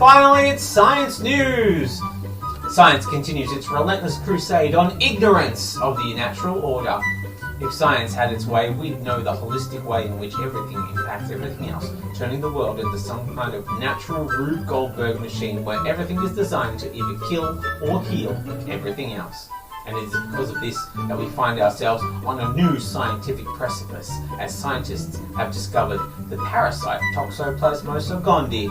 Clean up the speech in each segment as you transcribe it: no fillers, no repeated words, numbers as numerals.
finally, it's science news! Science continues its relentless crusade on ignorance of the natural order. If science had its way, we'd know the holistic way in which everything impacts everything else, turning the world into some kind of natural Rube Goldberg machine where everything is designed to either kill or heal everything else. And it is because of this that we find ourselves on a new scientific precipice, as scientists have discovered the parasite Toxoplasmosis gondii,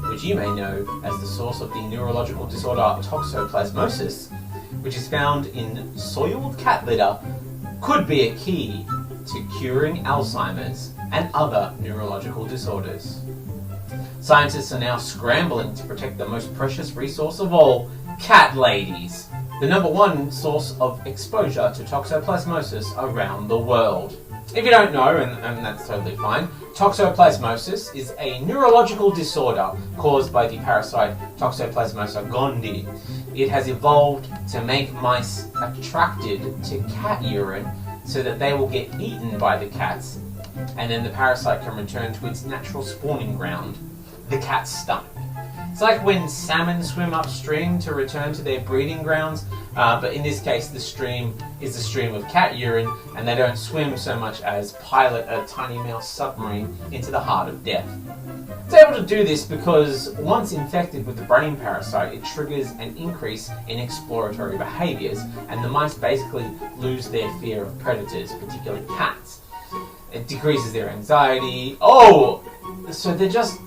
which you may know as the source of the neurological disorder toxoplasmosis, which is found in soiled cat litter, could be a key to curing Alzheimer's and other neurological disorders. Scientists are now scrambling to protect the most precious resource of all, cat ladies, the number one source of exposure to toxoplasmosis around the world. If you don't know, and that's totally fine, toxoplasmosis is a neurological disorder caused by the parasite Toxoplasmosis gondii. It has evolved to make mice attracted to cat urine so that they will get eaten by the cats, and then the parasite can return to its natural spawning ground, the cat's stomach. It's like when salmon swim upstream to return to their breeding grounds, but in this case the stream is the stream of cat urine, and they don't swim so much as pilot a tiny mouse submarine into the heart of death. It's able to do this because once infected with the brain parasite, it triggers an increase in exploratory behaviours, and the mice basically lose their fear of predators, particularly cats. It decreases their anxiety. Oh, so they're just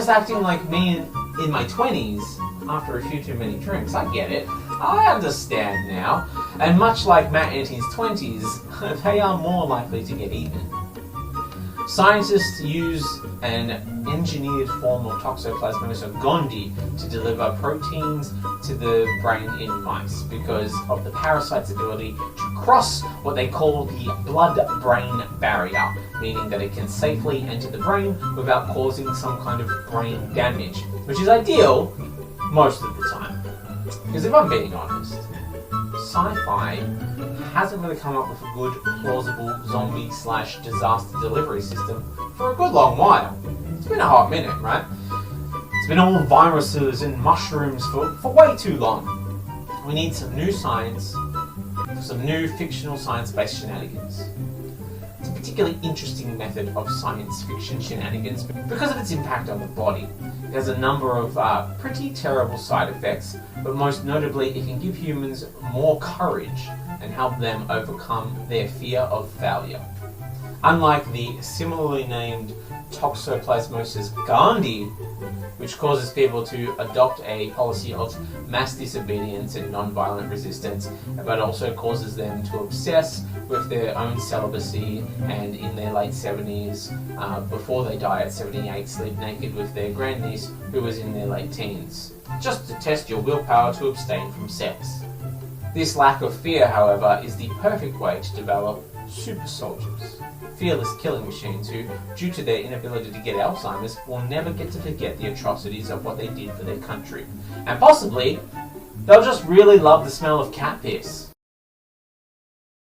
acting like me in my 20s after a few too many drinks. I get it. I understand now. And much like Matt in his 20s, they are more likely to get eaten. Scientists use an engineered form of Toxoplasmosis gondii to deliver proteins to the brain in mice because of the parasite's ability to cross what they call the blood-brain barrier, meaning that it can safely enter the brain without causing some kind of brain damage, which is ideal most of the time. Because if I'm being honest, sci-fi hasn't really come up with a good, plausible zombie/disaster delivery system for a good long while. It's been a hot minute, right? It's been all viruses and mushrooms for way too long. We need some new science, some new fictional science-based shenanigans. It's a particularly interesting method of science fiction shenanigans because of its impact on the body. It has a number of pretty terrible side effects, but most notably it can give humans more courage and help them overcome their fear of failure. Unlike the similarly named Toxoplasmosis gondii, which causes people to adopt a policy of mass disobedience and non-violent resistance, but also causes them to obsess with their own celibacy and in their late 70s, before they die at 78, sleep naked with their grandniece who was in their late teens, just to test your willpower to abstain from sex. This lack of fear, however, is the perfect way to develop super soldiers, fearless killing machines who, due to their inability to get Alzheimer's, will never get to forget the atrocities of what they did for their country. And possibly, they'll just really love the smell of cat piss.